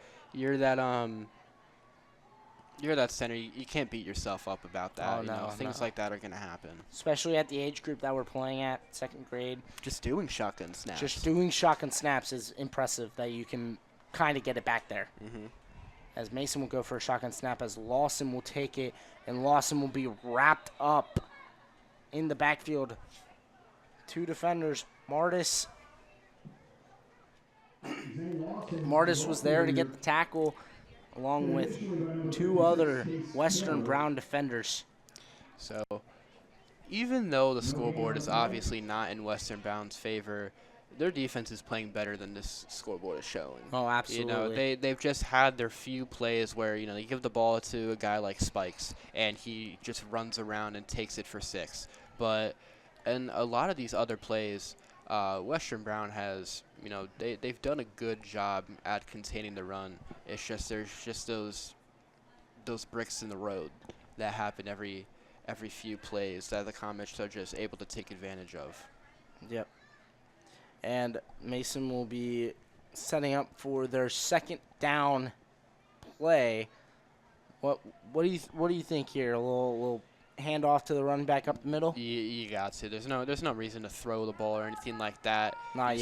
Speaker 7: that center. You can't beat yourself up about that.
Speaker 6: Oh, no,
Speaker 7: things like that are gonna happen.
Speaker 6: Especially at the age group that we're playing at, 2nd grade.
Speaker 7: Just doing shotgun snaps.
Speaker 6: Just doing shotgun snaps is impressive that you can kind of get it back there.
Speaker 7: Mm-hmm.
Speaker 6: As Mason will go for a shotgun snap, as Lawson will take it, and Lawson will be wrapped up in the backfield. 2 defenders. Martis was there to get the tackle, along with 2 other Western Brown defenders.
Speaker 7: So even though the scoreboard is obviously not in Western Brown's favor, their defense is playing better than this scoreboard is showing.
Speaker 6: Oh, absolutely.
Speaker 7: They've just had their few plays where they give the ball to a guy like Spikes and he just runs around and takes it for 6. But in a lot of these other plays, Western Brown has they've done a good job at containing the run. It's just there's just those bricks in the road that happen every few plays that the Comets are just able to take advantage of.
Speaker 6: Yep. And Mason will be setting up for their 2nd down play. What do you think here? A little handoff to the running back up the middle?
Speaker 7: You got to. There's no reason to throw the ball or anything like that.
Speaker 6: Not yet.
Speaker 7: You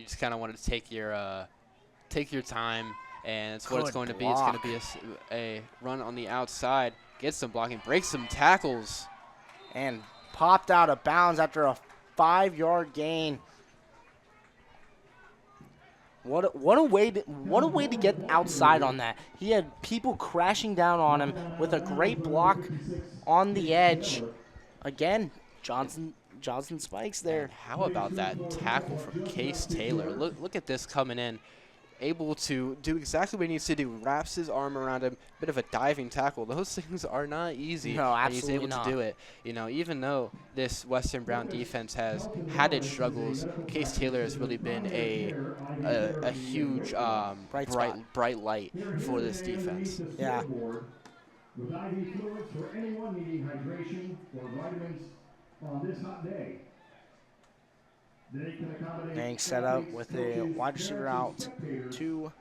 Speaker 7: just kind of want to take your time, and it's what it's going to be. It's going to be a run on the outside, get some blocking, break some tackles,
Speaker 6: and popped out of bounds after a 5-yard gain. What a way to get outside on that. He had people crashing down on him with a great block on the edge. Again, Johnson Spikes there.
Speaker 7: And how about that tackle from Case Taylor? Look at this coming in. able to do exactly what he needs to do. Wraps his arm around him, bit of a diving tackle. Those things are not easy.
Speaker 6: No,
Speaker 7: and he's
Speaker 6: absolutely
Speaker 7: able
Speaker 6: not.
Speaker 7: to do it. You know, even though this Western Brown defense has had its struggles, Case Taylor has really been a huge bright light for this defense.
Speaker 6: Yeah.
Speaker 1: With IV fluids for anyone needing hydration or vitamins on this hot day.
Speaker 6: Getting set up with a wide receiver out to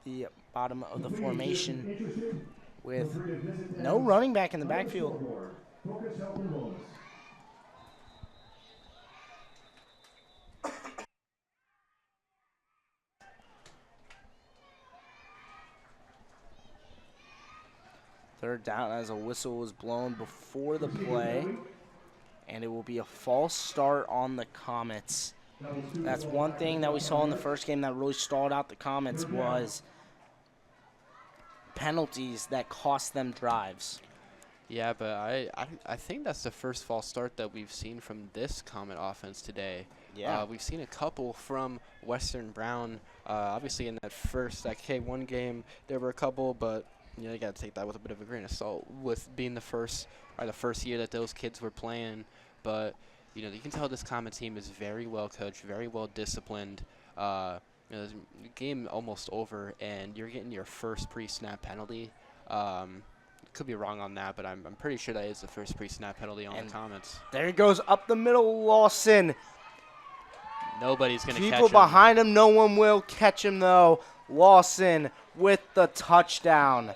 Speaker 6: the bottom of the formation with no running back in the backfield. Third down as a whistle was blown before the play, and it will be a false start on the Comets. That's one thing that we saw in the first game that really stalled out the Comets was penalties that cost them drives.
Speaker 7: Yeah, but I think that's the first false start that we've seen from this Comet offense today.
Speaker 6: Yeah.
Speaker 7: We've seen a couple from Western Brown. Obviously, in that K1 game, there were a couple, but you know, you got to take that with a bit of a grain of salt with being the first year that those kids were playing. But you know, you can tell this Comet team is very well coached, very well disciplined. You know, the game almost over, and you're getting your first pre-snap penalty. Could be wrong on that, but I'm pretty sure that is the first pre-snap penalty on the Comets.
Speaker 6: There he goes up the middle, Lawson.
Speaker 7: Nobody's going to catch him.
Speaker 6: People behind him, no one will catch him though. Lawson with the touchdown.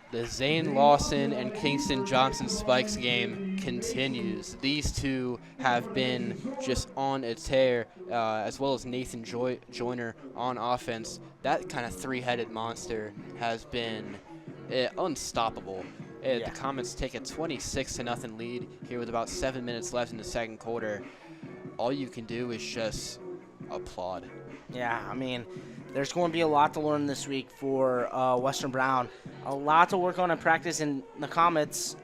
Speaker 7: The Zane Lawson and Kingston Johnson Spikes game continues. These two have been just on a tear, as well as Nathan Joyner on offense. That kind of three-headed monster has been unstoppable. The Comets take a 26-0 lead here with about 7 minutes left in the second quarter. All you can do is just applaud.
Speaker 6: Yeah, I mean, there's going to be a lot to learn this week for Western Brown. A lot to work on in practice, and the Comets,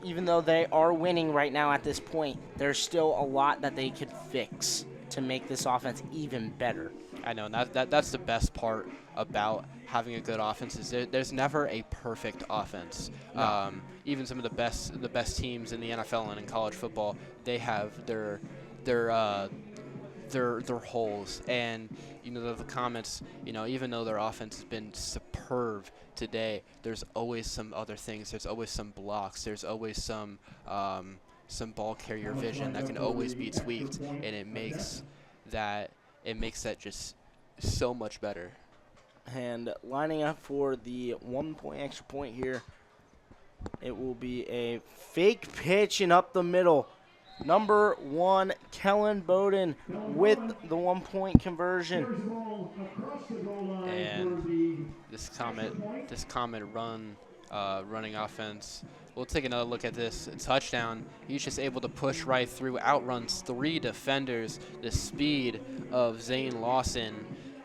Speaker 6: even though they are winning right now at this point, there's still a lot that they could fix to make this offense even better.
Speaker 7: I know, and that's the best part about having a good offense is there's never a perfect offense.
Speaker 6: No.
Speaker 7: Even some of the best teams in the NFL and in college football, they have their holes. And you know, the Comets, you know, even though their offense has been superb today, there's always some other things. There's always some blocks. There's always some ball carrier vision that can always be tweaked, and it makes that just so much better.
Speaker 6: And lining up for the 1 point extra point here, it will be a fake pitch and up the middle. Number 1, Kellen Bowden with the 1 point conversion.
Speaker 7: And this Comet running offense. We'll take another look at this touchdown. He's just able to push right through, outruns 3 defenders. The speed of Zane Lawson,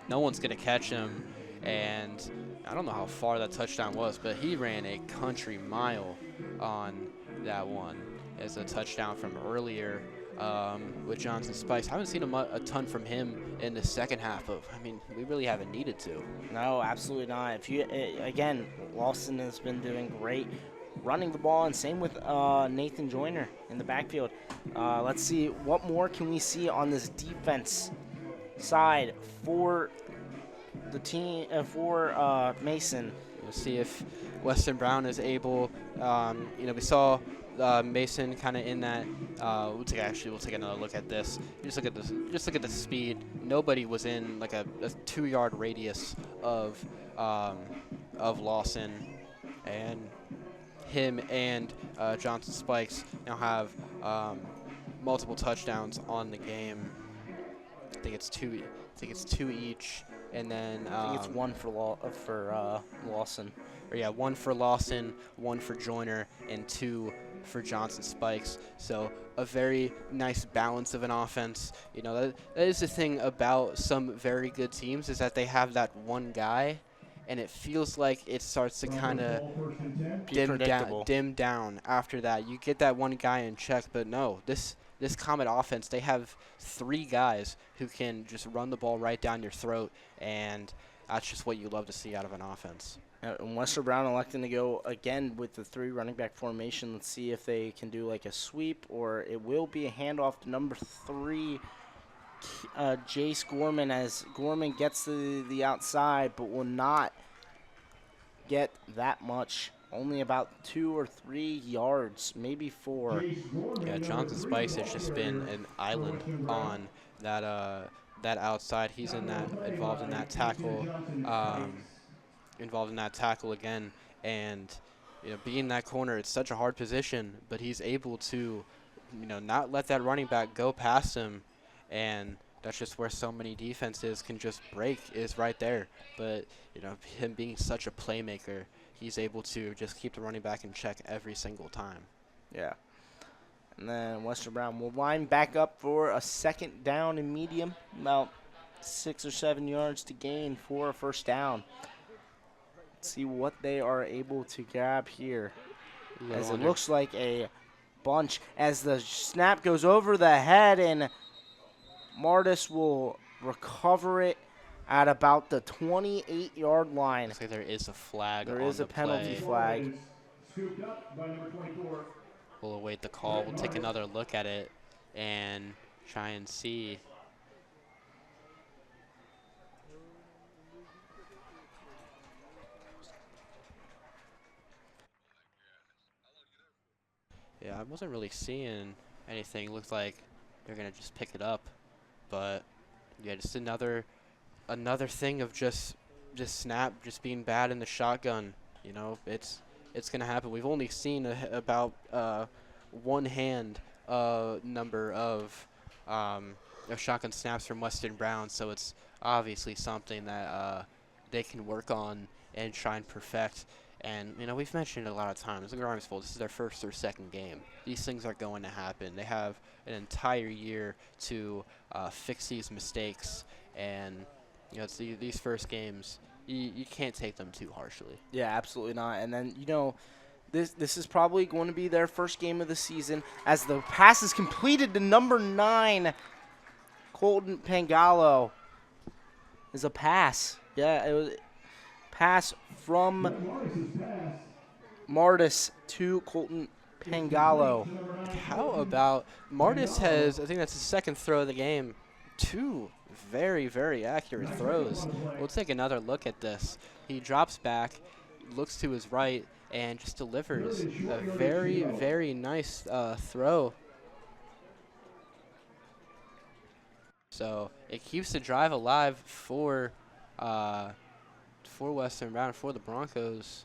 Speaker 7: no one's gonna catch him. And I don't know how far that touchdown was, but he ran a country mile on that one. As a touchdown from earlier with Johnson Spikes. I haven't seen a ton from him in the second half I mean, we really haven't needed to.
Speaker 6: No, absolutely not. Again, Lawson has been doing great running the ball, and same with Nathan Joyner in the backfield. Let's see, what more can we see on this defense side for the team, for Mason?
Speaker 7: We'll see if Western Brown is able, you know, we saw Mason kind of in that. We'll take another look at this. Just look at the speed. Nobody was in like a 2-yard radius of Lawson, and him and Johnson Spikes now have multiple touchdowns on the game. I think it's two each, and then
Speaker 6: I think it's one for Lawson.
Speaker 7: Or yeah, 1 for Lawson, 1 for Joyner, and 2 for Johnson Spikes. So a very nice balance of an offense. You know, that is the thing about some very good teams, is that they have that one guy, and it feels like it starts to kind of dim down after that. You get that one guy in check, but no, this this Comet offense, they have 3 guys who can just run the ball right down your throat, and that's just what you love to see out of an offense.
Speaker 6: And Western Brown electing to go again with the 3 running back formation. Let's see if they can do like a sweep, or it will be a handoff to number 3, Jace Gorman, as Gorman gets to the outside, but will not get that much. Only about 2 or 3 yards, maybe 4.
Speaker 7: Yeah, Jonathan Spice has just been an island on that that outside. He's involved in that tackle again, and being that corner, it's such a hard position, but he's able to not let that running back go past him, and that's just where so many defenses can just break, is right there. But him being such a playmaker, he's able to just keep the running back in check every single time.
Speaker 6: Yeah. And then Western Brown will line back up for a 2nd down and medium, about 6 or 7 yards to gain for a 1st down. Let's see what they are able to grab here, as it looks like a bunch. As the snap goes over the head, and Martis will recover it at about the 28-yard line.
Speaker 7: Looks like there is a flag.
Speaker 6: There is a penalty flag.
Speaker 7: We'll await the call. We'll take another look at it and try and see. Yeah, I wasn't really seeing anything. It looked like they're going to just pick it up. But, yeah, just another thing of just snap, just being bad in the shotgun. It's going to happen. We've only seen about 1 hand number of shotgun snaps from Western Brown, so it's obviously something that they can work on and try and perfect. And, we've mentioned it a lot of times. The Grimes Bowl, this is their 1st or 2nd game. These things are going to happen. They have an entire year to fix these mistakes. And, it's these first games, you can't take them too harshly.
Speaker 6: Yeah, absolutely not. And then, this is probably going to be their 1st game of the season, as the pass is completed to number 9, Colton Pangalo. Is a pass. Yeah, it was pass from Martis to Colton Pangalo.
Speaker 7: How about Martis has, I think that's his 2nd throw of the game, 2 very, very accurate throws. We'll take another look at this. He drops back, looks to his right, and just delivers a very, very nice throw. So it keeps the drive alive for Western Brown, for the Broncos.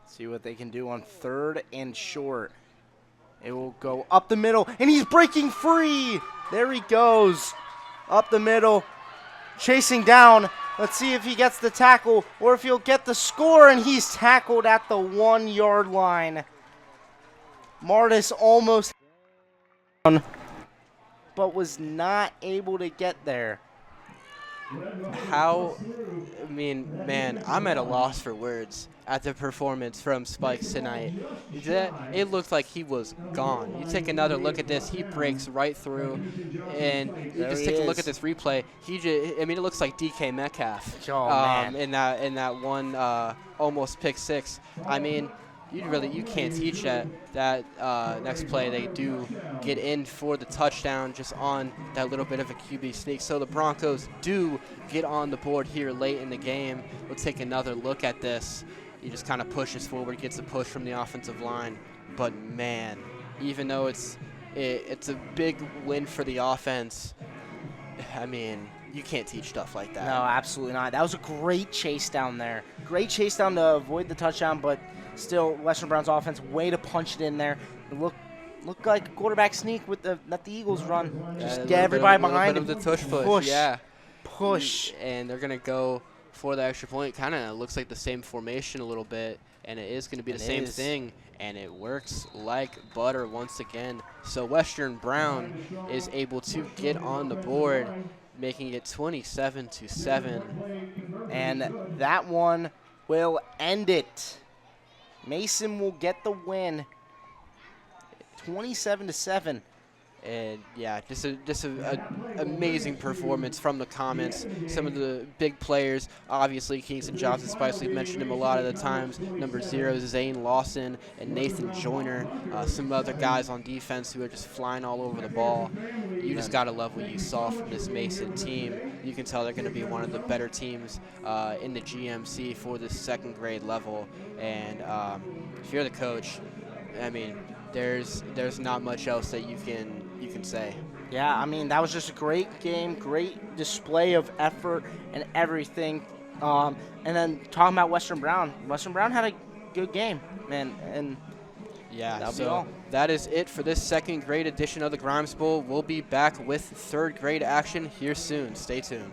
Speaker 6: See what they can do on 3rd and short. It will go up the middle, and he's breaking free. There he goes, up the middle, chasing down. Let's see if he gets the tackle or if he'll get the score, and he's tackled at the 1-yard line. Martis almost down, but was not able to get there.
Speaker 7: Man, I'm at a loss for words at the performance from Spikes tonight. It looked like he was gone. You take another look at this, he breaks right through, and you just take a look at this replay. It looks like DK Metcalf in that one almost pick 6. You can't teach that next play. They do get in for the touchdown just on that little bit of a QB sneak. So the Broncos do get on the board here late in the game. We'll take another look at this. He just kind of pushes forward, gets a push from the offensive line. But, man, even though it's a big win for the offense, you can't teach stuff like that.
Speaker 6: No, absolutely not. That was a great chase down there. Great chase down to avoid the touchdown, but still, Western Brown's offense, way to punch it in there. It looked like a quarterback sneak with that the Eagles run. Just get everybody behind him.
Speaker 7: The tush push. Yeah.
Speaker 6: Push.
Speaker 7: And they're going to go for the extra point. Kind of looks like the same formation a little bit, and it is going to be the same thing. And it works like butter once again. So Western Brown is able to get on the board, making it 27-7.
Speaker 6: And that one will end it. Mason will get the win, 27-7.
Speaker 7: And yeah, just a amazing performance from the Comets. Some of the big players, obviously Kingston Johnson Spice, we've mentioned him a lot of the times. Number 0, Zane Lawson and Nathan Joyner. Some other guys on defense who are just flying all over the ball. You just gotta love what you saw from this Mason team. You can tell they're going to be one of the better teams in the GMC for this second grade level. And if you're the coach, I mean, there's not much else that you can say.
Speaker 6: Yeah, I mean, that was just a great game, great display of effort and everything. And then talking about Western Brown had a good game, man. And
Speaker 7: yeah, so that is it for this second grade edition of the Grimes Bowl. We'll be back with third grade action here soon. Stay tuned.